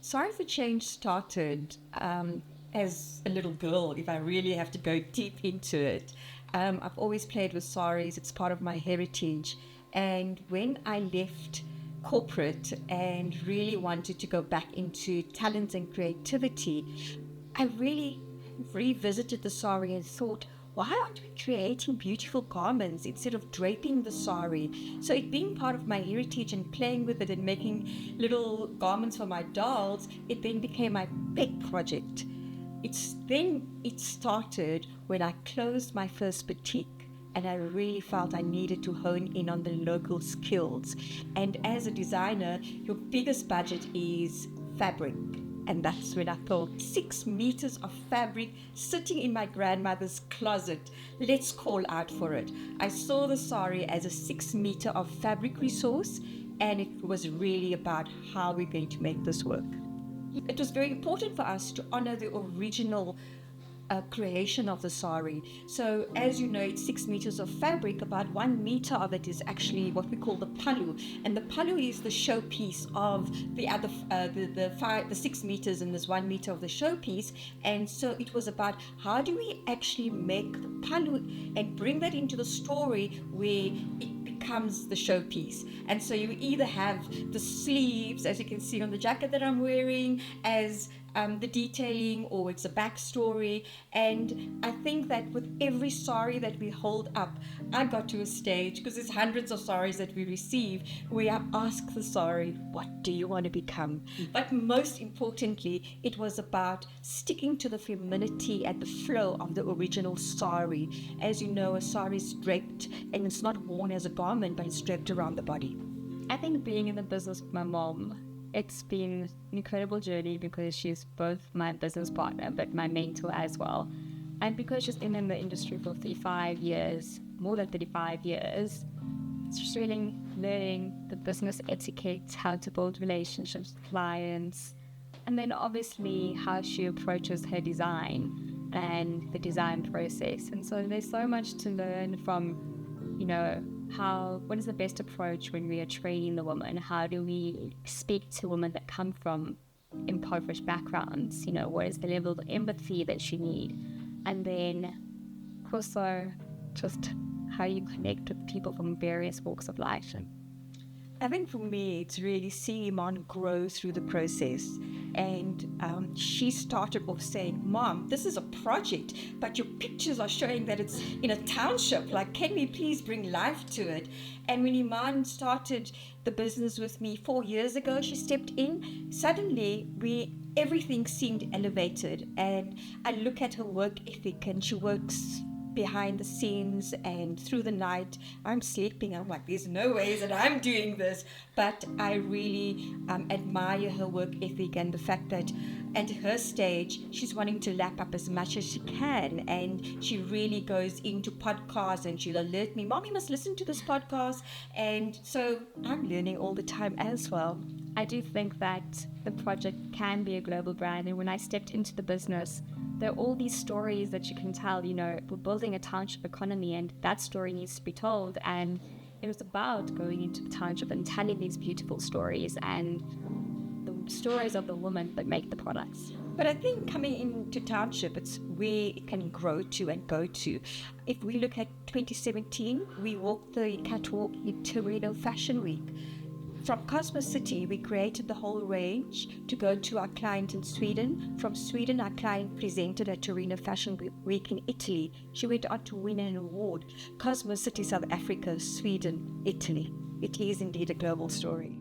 Sari For Change started as a little girl, if I really have to go deep into it. I've always played with saris, it's part of my heritage. And when I left corporate and really wanted to go back into talent and creativity, I really revisited the sari and thought, why aren't we creating beautiful garments instead of draping the sari? So it being part of my heritage and playing with it and making little garments for my dolls, it then became my big project. It started when I closed my first boutique, and I really felt I needed to hone in on the local skills. And as a designer, your biggest budget is fabric. And that's when I thought, 6 meters of fabric sitting in my grandmother's closet. Let's call out for it. I saw the sari as a 6 meter of fabric resource, and it was really about how we're going to make this work. It was very important for us to honor the original creation of the sari. So as you know, it's 6 meters of fabric. About 1 meter of it is actually what we call the palu, and the palu is the showpiece of the other the 6 meters, and there's 1 meter of the showpiece. And so it was about how do we actually make the palu and bring that into the story where it becomes the showpiece. And so you either have the sleeves, as you can see on the jacket that I'm wearing, as the detailing, or it's a backstory. And I think that with every sari that we hold up, I got to a stage, because there's hundreds of saris that we receive, where I ask the sari, what do you want to become? But most importantly, it was about sticking to the femininity and the flow of the original sari. As you know, a sari is draped, and it's not worn as a garment, but it's draped around the body. I think being in the business with my mom, it's been an incredible journey, because she's both my business partner but my mentor as well. And because she's been in the industry for 35 years, more than 35 years, it's just really learning the business etiquette, how to build relationships with clients, and then obviously how she approaches her design and the design process. And so there's so much to learn from, what is the best approach when we are training the woman? How do we speak to women that come from impoverished backgrounds? What is the level of empathy that she need? And then also just how you connect with people from various walks of life. I think for me, it's really seeing Iman grow through the process. And she started off saying, Mom, this is a project, but your pictures are showing that it's in a township. Like, can we please bring life to it? And when Iman started the business with me 4 years ago, she stepped in. Suddenly, everything seemed elevated. And I look at her work ethic, and she works behind the scenes and through the night. I'm sleeping. I'm like, there's no ways that I'm doing this. But I really admire her work ethic, and the fact that at her stage, she's wanting to lap up as much as she can. And she really goes into podcasts, and she'll alert me, Mom, you must listen to this podcast. And so I'm learning all the time as well. I do think that the project can be a global brand. And when I stepped into the business, there are all these stories that you can tell. We're building a township economy, and that story needs to be told. And it was about going into the township and telling these beautiful stories and the stories of the women that make the products. But I think coming into township, it's where it can grow to and go to. If we look at 2017, we walked the catwalk in Torino Fashion Week. From Cosmo City, we created the whole range to go to our client in Sweden. From Sweden, our client presented at Torino Fashion Week in Italy. She went on to win an award. Cosmo City, South Africa, Sweden, Italy. It is indeed a global story.